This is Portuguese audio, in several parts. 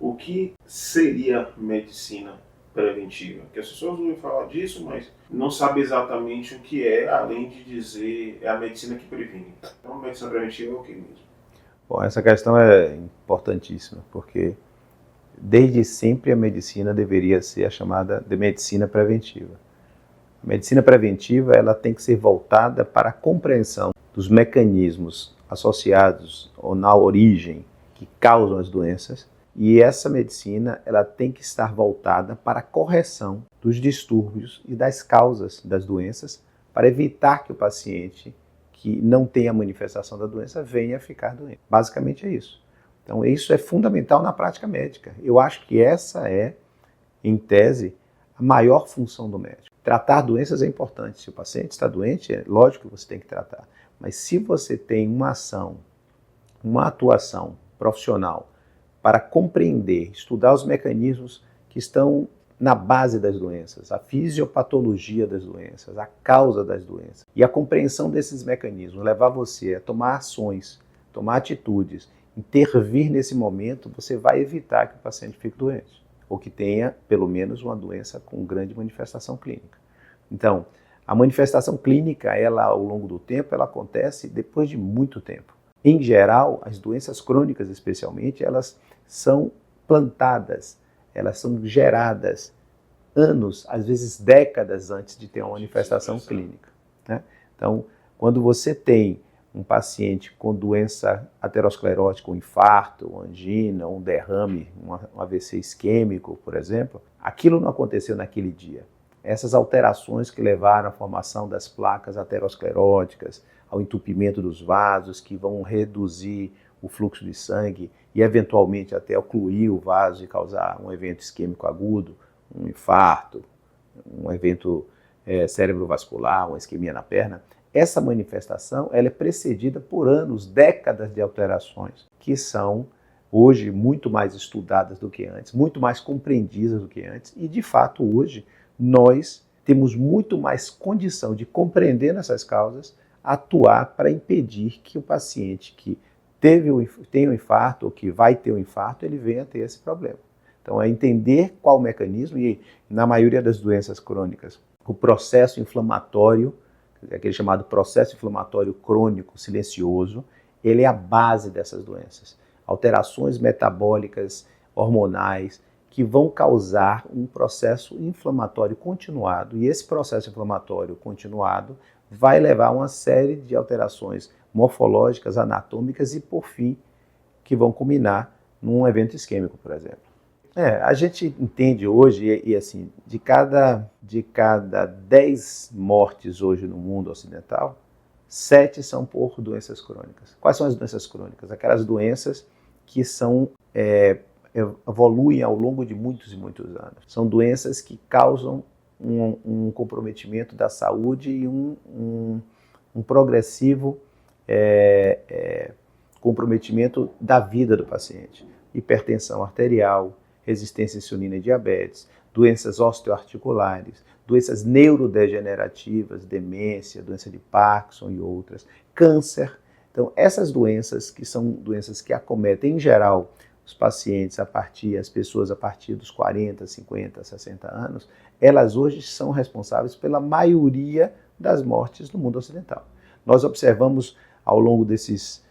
O que seria medicina preventiva? Porque as pessoas ouvem falar disso, mas não sabem exatamente o que é, além de dizer é a medicina que previne. Então, a medicina preventiva é o que mesmo? Bom, essa questão é importantíssima, porque desde sempre a medicina deveria ser a chamada de medicina preventiva. A medicina preventiva ela tem que ser voltada para a compreensão dos mecanismos associados ou na origem que causam as doenças, e essa medicina ela tem que estar voltada para a correção dos distúrbios e das causas das doenças, para evitar que o paciente que não tem a manifestação da doença venha a ficar doente. Basicamente é isso. Então isso é fundamental na prática médica. Eu acho que essa é, em tese, a maior função do médico. Tratar doenças é importante. Se o paciente está doente, é lógico que você tem que tratar. Mas se você tem uma ação, uma atuação profissional para compreender, estudar os mecanismos que estão na base das doenças, a fisiopatologia das doenças, a causa das doenças, e a compreensão desses mecanismos, levar você a tomar ações, tomar atitudes, intervir nesse momento, você vai evitar que o paciente fique doente, ou que tenha, pelo menos, uma doença com grande manifestação clínica. Então, a manifestação clínica, ela, ao longo do tempo, ela acontece depois de muito tempo. Em geral, as doenças crônicas, especialmente, elas são plantadas, elas são geradas anos, às vezes décadas antes de ter uma manifestação clínica, né? Então, quando você tem um paciente com doença aterosclerótica, um infarto, uma angina, um derrame, um AVC isquêmico, por exemplo, aquilo não aconteceu naquele dia. Essas alterações que levaram à formação das placas ateroscleróticas, ao entupimento dos vasos, que vão reduzir o fluxo de sangue e eventualmente até ocluir o vaso e causar um evento isquêmico agudo, um infarto, um evento cerebrovascular, uma isquemia na perna. Essa manifestação ela é precedida por anos, décadas de alterações, que são hoje muito mais estudadas do que antes, muito mais compreendidas do que antes, e de fato hoje nós temos muito mais condição de compreender essas causas, atuar para impedir que o paciente que tem um infarto ou que vai ter um infarto, ele venha a ter esse problema. Então é entender qual o mecanismo, e na maioria das doenças crônicas, o processo inflamatório, aquele chamado processo inflamatório crônico silencioso, ele é a base dessas doenças. Alterações metabólicas, hormonais, que vão causar um processo inflamatório continuado, e esse processo inflamatório continuado vai levar a uma série de alterações morfológicas, anatômicas e, por fim, que vão culminar num evento isquêmico, por exemplo. A gente entende hoje, e assim, de cada 10 mortes hoje no mundo ocidental, 7 são por doenças crônicas. Quais são as doenças crônicas? Aquelas doenças que evoluem ao longo de muitos e muitos anos. São doenças que causam um comprometimento da saúde e um progressivo comprometimento da vida do paciente. Hipertensão arterial, resistência à insulina e diabetes, doenças osteoarticulares, doenças neurodegenerativas, demência, doença de Parkinson e outras, câncer. Então, essas doenças, que são doenças que acometem, em geral, os pacientes as pessoas a partir dos 40, 50, 60 anos, elas hoje são responsáveis pela maioria das mortes no mundo ocidental. Nós observamos ao longo desses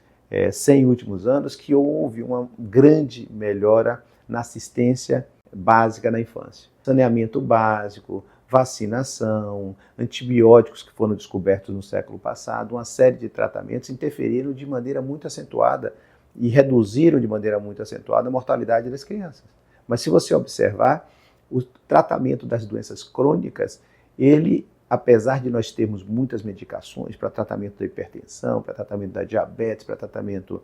100 últimos anos que houve uma grande melhora na assistência básica na infância. Saneamento básico, vacinação, antibióticos que foram descobertos no século passado, uma série de tratamentos interferiram de maneira muito acentuada e reduziram de maneira muito acentuada a mortalidade das crianças. Mas se você observar, o tratamento das doenças crônicas, ele, apesar de nós termos muitas medicações para tratamento da hipertensão, para tratamento da diabetes, para tratamento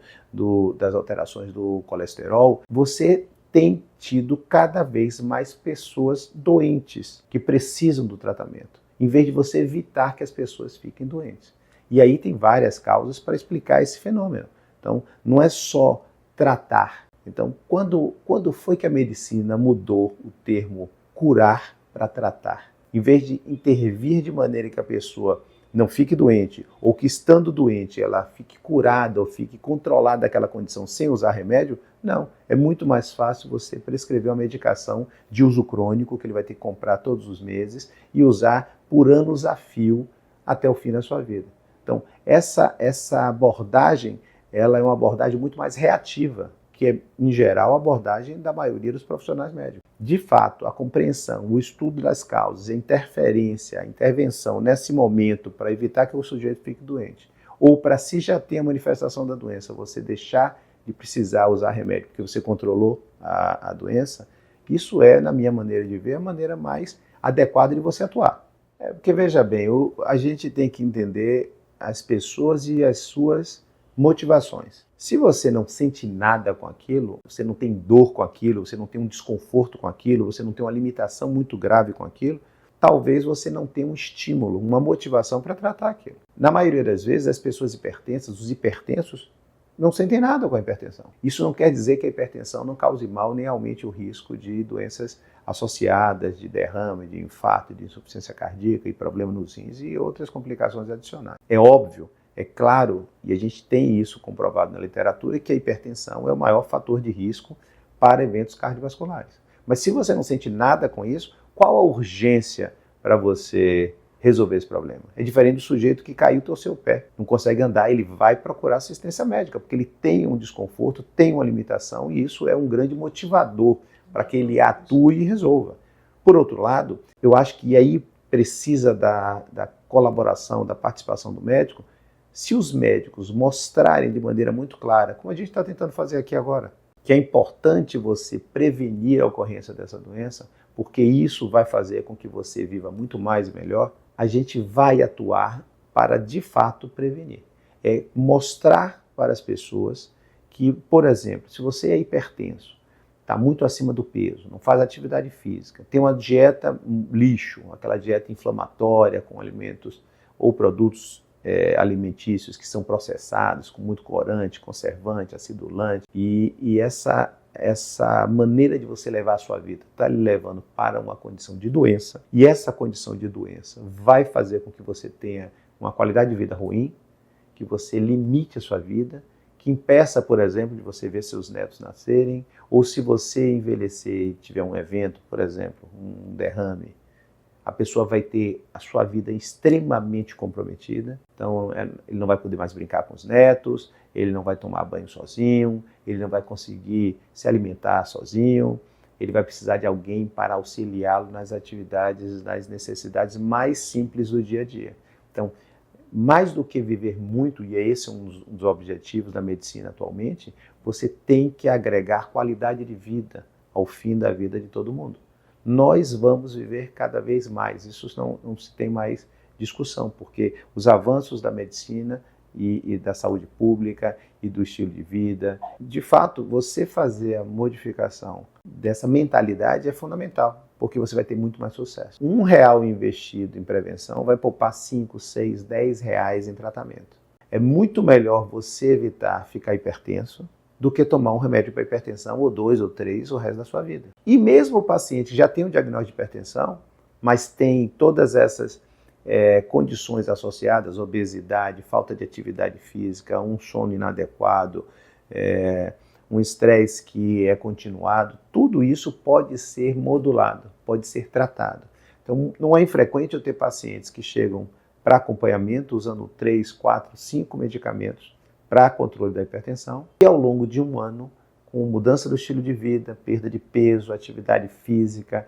das alterações do colesterol, você tem tido cada vez mais pessoas doentes que precisam do tratamento, em vez de você evitar que as pessoas fiquem doentes. E aí tem várias causas para explicar esse fenômeno. Então, não é só tratar. Então, quando foi que a medicina mudou o termo curar para tratar? Em vez de intervir de maneira que a pessoa não fique doente, ou que estando doente ela fique curada ou fique controlada daquela condição sem usar remédio, não. É muito mais fácil você prescrever uma medicação de uso crônico, que ele vai ter que comprar todos os meses e usar por anos a fio até o fim da sua vida. Então, essa abordagem, ela é uma abordagem muito mais reativa, que é, em geral, a abordagem da maioria dos profissionais médicos. De fato, a compreensão, o estudo das causas, a interferência, a intervenção nesse momento para evitar que o sujeito fique doente, ou para, se já tem a manifestação da doença, você deixar de precisar usar remédio porque você controlou a doença, isso é, na minha maneira de ver, a maneira mais adequada de você atuar. Porque, veja bem, a gente tem que entender as pessoas e as suas motivações. Se você não sente nada com aquilo, você não tem dor com aquilo, você não tem um desconforto com aquilo, você não tem uma limitação muito grave com aquilo, talvez você não tenha um estímulo, uma motivação para tratar aquilo. Na maioria das vezes, as pessoas hipertensas, os hipertensos, não sentem nada com a hipertensão. Isso não quer dizer que a hipertensão não cause mal nem aumente o risco de doenças associadas, de derrame, de infarto, de insuficiência cardíaca e problema nos rins e outras complicações adicionais. É óbvio, é claro, e a gente tem isso comprovado na literatura, que a hipertensão é o maior fator de risco para eventos cardiovasculares. Mas se você não sente nada com isso, qual a urgência para você resolver esse problema? É diferente do sujeito que caiu, torceu o pé, não consegue andar, ele vai procurar assistência médica, porque ele tem um desconforto, tem uma limitação, e isso é um grande motivador para que ele atue e resolva. Por outro lado, eu acho que aí precisa da colaboração, da participação do médico. Se os médicos mostrarem de maneira muito clara, como a gente está tentando fazer aqui agora, que é importante você prevenir a ocorrência dessa doença, porque isso vai fazer com que você viva muito mais e melhor, a gente vai atuar para, de fato, prevenir. É mostrar para as pessoas que, por exemplo, se você é hipertenso, está muito acima do peso, não faz atividade física, tem uma dieta lixo, aquela dieta inflamatória com alimentos ou produtos alimentícios que são processados com muito corante, conservante, acidulante, e essa maneira de você levar a sua vida está lhe levando para uma condição de doença, e essa condição de doença vai fazer com que você tenha uma qualidade de vida ruim, que você limite a sua vida, que impeça, por exemplo, de você ver seus netos nascerem, ou se você envelhecer e tiver um evento, por exemplo, um derrame, a pessoa vai ter a sua vida extremamente comprometida. Então, ele não vai poder mais brincar com os netos, ele não vai tomar banho sozinho, ele não vai conseguir se alimentar sozinho, ele vai precisar de alguém para auxiliá-lo nas atividades, nas necessidades mais simples do dia a dia. Então, mais do que viver muito, e esse é um dos objetivos da medicina atualmente, você tem que agregar qualidade de vida ao fim da vida de todo mundo. Nós vamos viver cada vez mais, isso não se tem mais discussão, porque os avanços da medicina e da saúde pública e do estilo de vida, de fato, você fazer a modificação dessa mentalidade é fundamental, porque você vai ter muito mais sucesso. R$1 investido em prevenção vai poupar 5, 6, 10 reais em tratamento. É muito melhor você evitar ficar hipertenso do que tomar um remédio para hipertensão, ou 2 ou 3, o resto da sua vida. E mesmo o paciente já tem um diagnóstico de hipertensão, mas tem todas essas condições associadas, obesidade, falta de atividade física, um sono inadequado, um estresse que é continuado, tudo isso pode ser modulado, pode ser tratado. Então, não é infrequente eu ter pacientes que chegam para acompanhamento usando 3, 4, 5 medicamentos para controle da hipertensão, e ao longo de um ano, com mudança do estilo de vida, perda de peso, atividade física,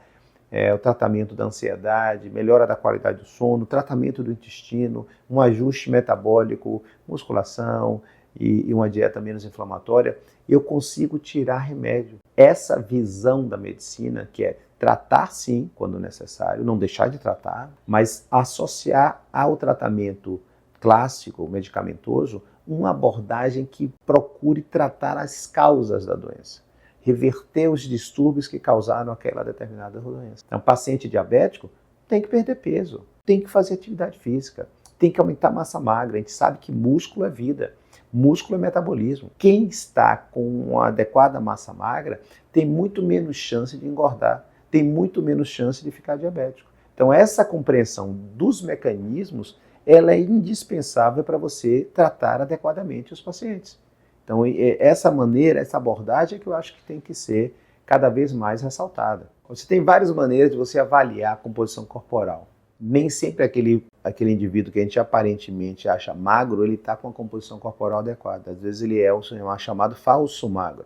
o tratamento da ansiedade, melhora da qualidade do sono, tratamento do intestino, um ajuste metabólico, musculação e uma dieta menos inflamatória, eu consigo tirar remédio. Essa visão da medicina, que é tratar sim, quando necessário, não deixar de tratar, mas associar ao tratamento clássico, medicamentoso, uma abordagem que procure tratar as causas da doença, reverter os distúrbios que causaram aquela determinada doença. Então, paciente diabético tem que perder peso, tem que fazer atividade física, tem que aumentar a massa magra. A gente sabe que músculo é vida, músculo é metabolismo. Quem está com uma adequada massa magra tem muito menos chance de engordar, tem muito menos chance de ficar diabético. Então, essa compreensão dos mecanismos ela é indispensável para você tratar adequadamente os pacientes. Então, essa maneira, essa abordagem é que eu acho que tem que ser cada vez mais ressaltada. Você tem várias maneiras de você avaliar a composição corporal. Nem sempre aquele indivíduo que a gente aparentemente acha magro, ele está com a composição corporal adequada. Às vezes ele é o chamado falso magro.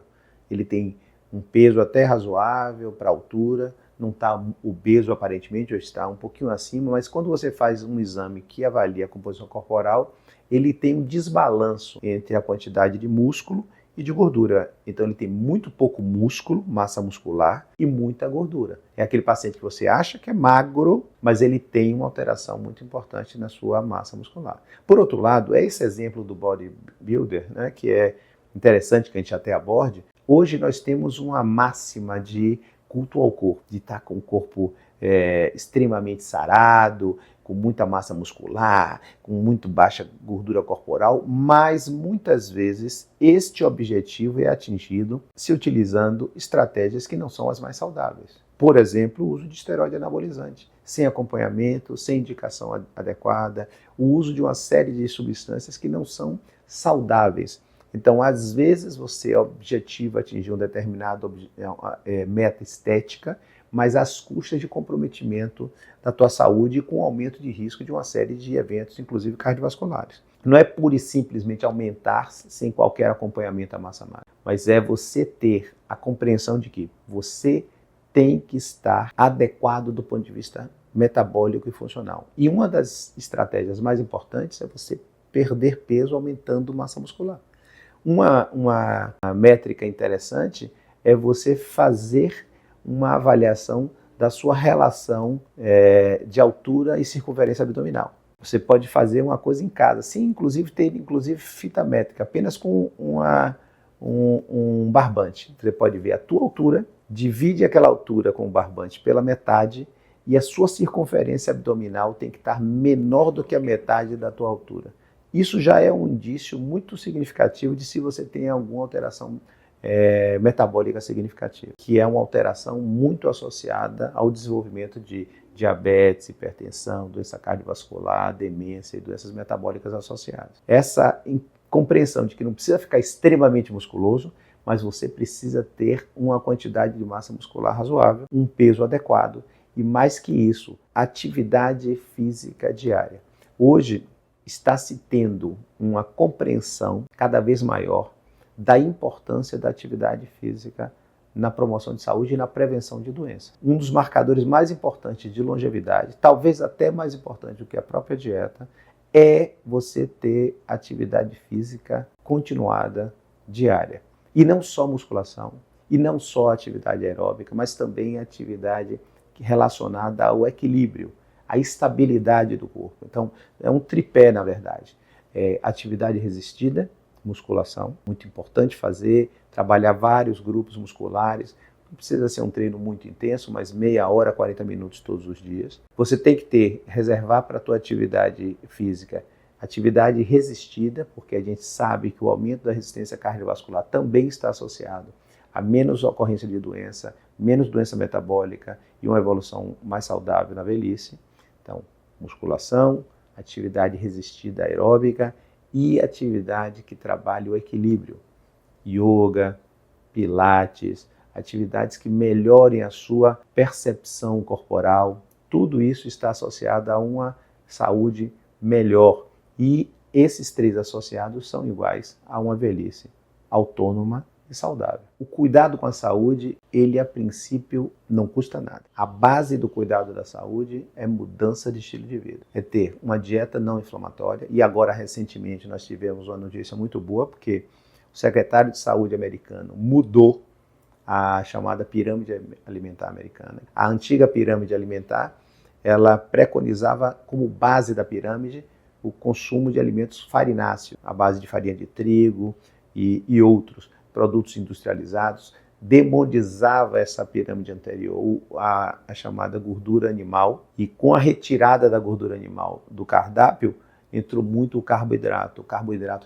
Ele tem um peso até razoável para a altura, não está obeso aparentemente, ou está um pouquinho acima, mas quando você faz um exame que avalia a composição corporal, ele tem um desbalanço entre a quantidade de músculo e de gordura. Então ele tem muito pouco músculo, massa muscular, e muita gordura. É aquele paciente que você acha que é magro, mas ele tem uma alteração muito importante na sua massa muscular. Por outro lado, é esse exemplo do bodybuilder, né, que é interessante que a gente até aborde. Hoje nós temos uma máxima de culto ao corpo, de estar com o corpo extremamente sarado, com muita massa muscular, com muito baixa gordura corporal, mas muitas vezes este objetivo é atingido se utilizando estratégias que não são as mais saudáveis. Por exemplo, o uso de esteroide anabolizante, sem acompanhamento, sem indicação adequada, o uso de uma série de substâncias que não são saudáveis. Então, às vezes, você objetiva atingir um determinado meta estética, mas às custas de comprometimento da tua saúde e com aumento de risco de uma série de eventos, inclusive cardiovasculares. Não é pura e simplesmente aumentar sem qualquer acompanhamento à massa magra, mas é você ter a compreensão de que você tem que estar adequado do ponto de vista metabólico e funcional. E uma das estratégias mais importantes é você perder peso aumentando massa muscular. Uma métrica interessante é você fazer uma avaliação da sua relação de altura e circunferência abdominal. Você pode fazer uma coisa em casa, sem inclusive ter fita métrica, apenas com um barbante. Você pode ver a tua altura, divide aquela altura com o barbante pela metade e a sua circunferência abdominal tem que estar menor do que a metade da tua altura. Isso já é um indício muito significativo de se você tem alguma alteração metabólica significativa, que é uma alteração muito associada ao desenvolvimento de diabetes, hipertensão, doença cardiovascular, demência e doenças metabólicas associadas. Essa compreensão de que não precisa ficar extremamente musculoso, mas você precisa ter uma quantidade de massa muscular razoável, um peso adequado e, mais que isso, atividade física diária. Hoje está se tendo uma compreensão cada vez maior da importância da atividade física na promoção de saúde e na prevenção de doenças. Um dos marcadores mais importantes de longevidade, talvez até mais importante do que a própria dieta, é você ter atividade física continuada diária. E não só musculação, e não só atividade aeróbica, mas também atividade relacionada ao equilíbrio, à estabilidade do corpo. Então, é um tripé, na verdade. Atividade resistida, musculação, muito importante fazer, trabalhar vários grupos musculares. Não precisa ser um treino muito intenso, mas meia hora, 40 minutos todos os dias. Você tem que reservar para a tua atividade física atividade resistida, porque a gente sabe que o aumento da resistência cardiovascular também está associado a menos ocorrência de doença, menos doença metabólica e uma evolução mais saudável na velhice. Então, musculação, atividade resistida aeróbica e atividade que trabalhe o equilíbrio. Yoga, pilates, atividades que melhorem a sua percepção corporal. Tudo isso está associado a uma saúde melhor. E esses três associados são iguais a uma velhice autônoma e saudável. O cuidado com a saúde, ele a princípio não custa nada. A base do cuidado da saúde é mudança de estilo de vida. É ter uma dieta não inflamatória. E agora, recentemente, nós tivemos uma notícia muito boa, porque o secretário de saúde americano mudou a chamada pirâmide alimentar americana. A antiga pirâmide alimentar, ela preconizava como base da pirâmide o consumo de alimentos farináceos, à base de farinha de trigo e outros produtos industrializados, demonizava essa pirâmide anterior, a chamada gordura animal, e com a retirada da gordura animal do cardápio, entrou muito o carboidrato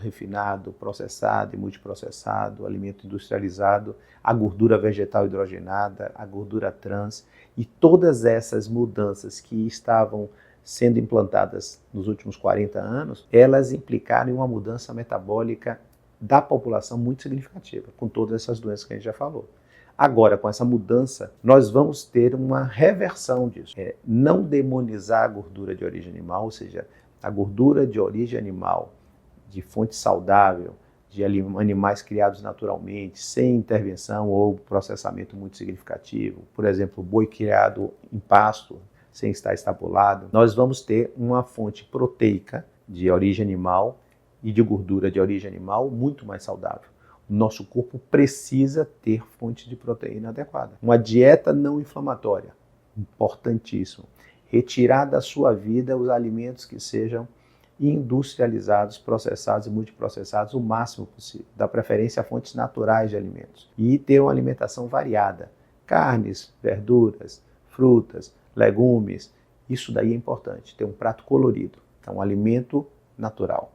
refinado, processado e multiprocessado, alimento industrializado, a gordura vegetal hidrogenada, a gordura trans, e todas essas mudanças que estavam sendo implantadas nos últimos 40 anos, elas implicaram em uma mudança metabólica da população muito significativa, com todas essas doenças que a gente já falou. Agora, com essa mudança, nós vamos ter uma reversão disso. Não demonizar a gordura de origem animal, ou seja, a gordura de origem animal, de fonte saudável, de animais criados naturalmente, sem intervenção ou processamento muito significativo. Por exemplo, boi criado em pasto, sem estar estapulado. Nós vamos ter uma fonte proteica de origem animal e de gordura de origem animal muito mais saudável. O nosso corpo precisa ter fonte de proteína adequada. Uma dieta não inflamatória, importantíssimo. Retirar da sua vida os alimentos que sejam industrializados, processados e multiprocessados o máximo possível. Dá preferência a fontes naturais de alimentos. E ter uma alimentação variada. Carnes, verduras, frutas, legumes. Isso daí é importante. Ter um prato colorido. Então, um alimento natural.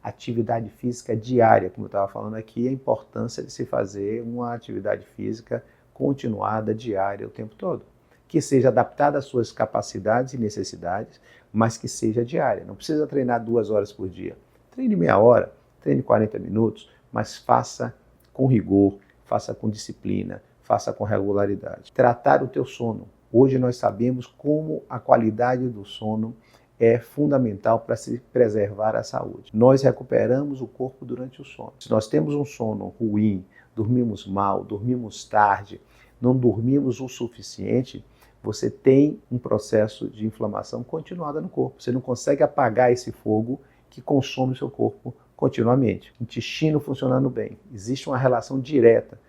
Atividade física diária, como eu estava falando aqui, a importância de se fazer uma atividade física continuada, diária, o tempo todo. Que seja adaptada às suas capacidades e necessidades, mas que seja diária. Não precisa treinar 2 horas por dia. Treine meia hora, treine 40 minutos, mas faça com rigor, faça com disciplina, faça com regularidade. Tratar o teu sono. Hoje nós sabemos como a qualidade do sono é fundamental para se preservar a saúde. Nós recuperamos o corpo durante o sono. Se nós temos um sono ruim, dormimos mal, dormimos tarde, não dormimos o suficiente, você tem um processo de inflamação continuada no corpo. Você não consegue apagar esse fogo que consome o seu corpo continuamente. Intestino funcionando bem. Existe uma relação direta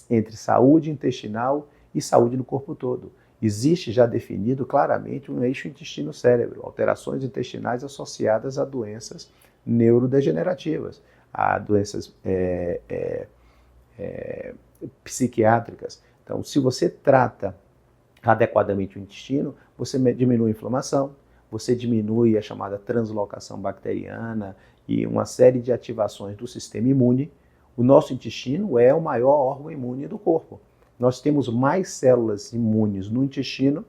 entre saúde intestinal e saúde no corpo todo. Existe já definido claramente um eixo intestino-cérebro, alterações intestinais associadas a doenças neurodegenerativas, a doenças psiquiátricas. Então, se você trata adequadamente o intestino, você diminui a inflamação, você diminui a chamada translocação bacteriana e uma série de ativações do sistema imune. O nosso intestino é o maior órgão imune do corpo. Nós temos mais células imunes no intestino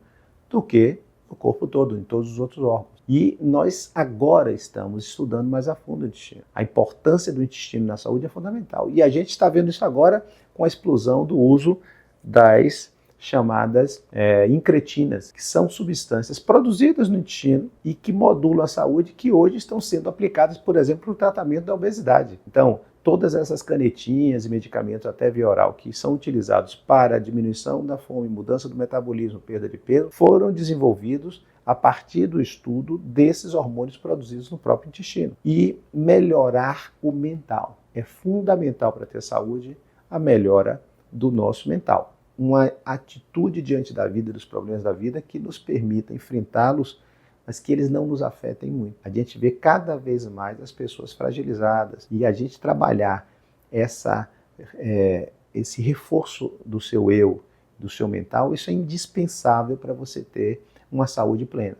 do que no corpo todo, em todos os outros órgãos. E nós agora estamos estudando mais a fundo o intestino. A importância do intestino na saúde é fundamental. E a gente está vendo isso agora com a explosão do uso das chamadas incretinas, que são substâncias produzidas no intestino e que modulam a saúde, que hoje estão sendo aplicadas, por exemplo, no tratamento da obesidade. Então, todas essas canetinhas e medicamentos até via oral que são utilizados para a diminuição da fome, mudança do metabolismo, perda de peso, foram desenvolvidos a partir do estudo desses hormônios produzidos no próprio intestino. E melhorar o mental. É fundamental para ter saúde a melhora do nosso mental. Uma atitude diante da vida, dos problemas da vida, que nos permita enfrentá-los, mas que eles não nos afetem muito. A gente vê cada vez mais as pessoas fragilizadas e a gente trabalhar esse reforço do seu eu, do seu mental, isso é indispensável para você ter uma saúde plena.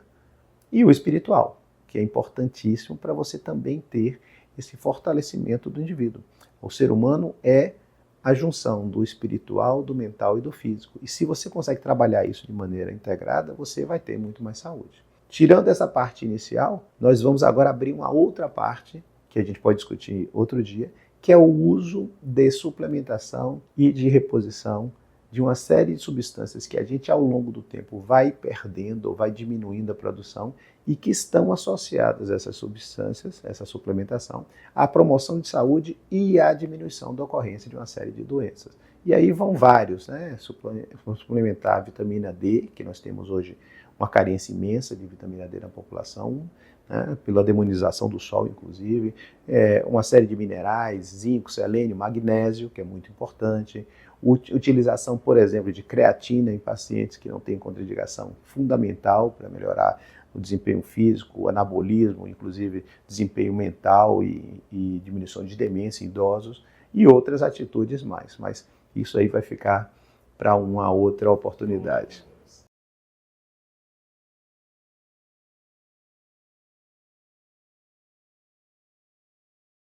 E o espiritual, que é importantíssimo para você também ter esse fortalecimento do indivíduo. O ser humano é a junção do espiritual, do mental e do físico. E se você consegue trabalhar isso de maneira integrada, você vai ter muito mais saúde. Tirando essa parte inicial, nós vamos agora abrir uma outra parte, que a gente pode discutir outro dia, que é o uso de suplementação e de reposição de uma série de substâncias que a gente ao longo do tempo vai perdendo ou vai diminuindo a produção e que estão associadas a essas substâncias, essa suplementação, à promoção de saúde e à diminuição da ocorrência de uma série de doenças. E aí vão vários, né? Suplementar a vitamina D, que nós temos hoje uma carência imensa de vitamina D na população, né? Pela demonização do sol, inclusive, uma série de minerais, zinco, selênio, magnésio, que é muito importante, utilização, por exemplo, de creatina em pacientes que não têm contraindicação, fundamental para melhorar o desempenho físico, o anabolismo, inclusive desempenho mental e diminuição de demência em idosos, e outras atitudes mais. Mas isso aí vai ficar para uma outra oportunidade.